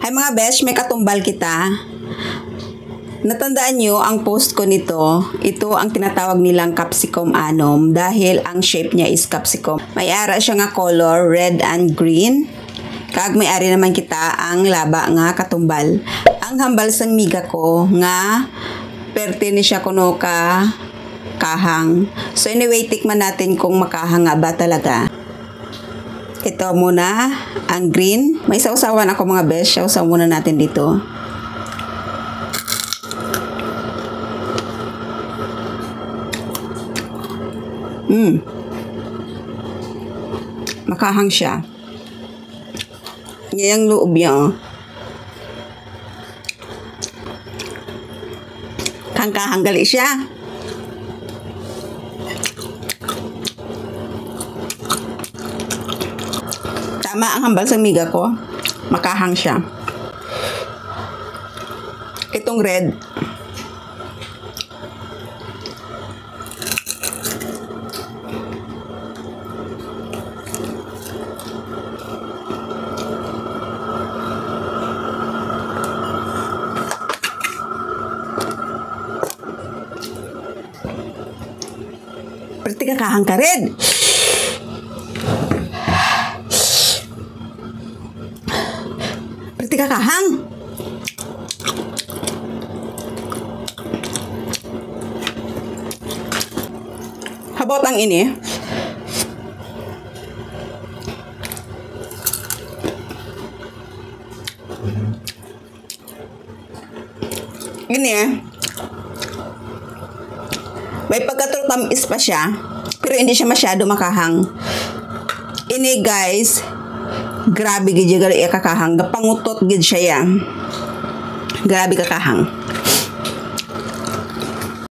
Hay mga besh, may katumbal kita. Natandaan nyo ang post ko nito. Ito ang tinatawag nilang capsicum anom dahil ang shape niya is capsicum. May ara siya nga color, red and green. Kag may ari naman kita ang laba nga katumbal. Ang hambal sang miga ko nga perte ni siya kuno ka kahang. So anyway, tikman natin kung makahang nga ba talaga. Ito muna, ang green. May sausawan ako mga besh. Sausaw muna natin dito. Makahang siya. Yan ang loob niya. Oh. Kahang gali siya. Tama ang hambal sa miga ko. Makahang siya. Itong red. Perti kakahang ka red. Perti kakahang. Habot ang ini. Ini may pagkatamis pa siya, pero hindi siya masyado makahang. Ini guys, grabe gid gali kakahang, gapangutot gid siya ya. Grabe kakahang.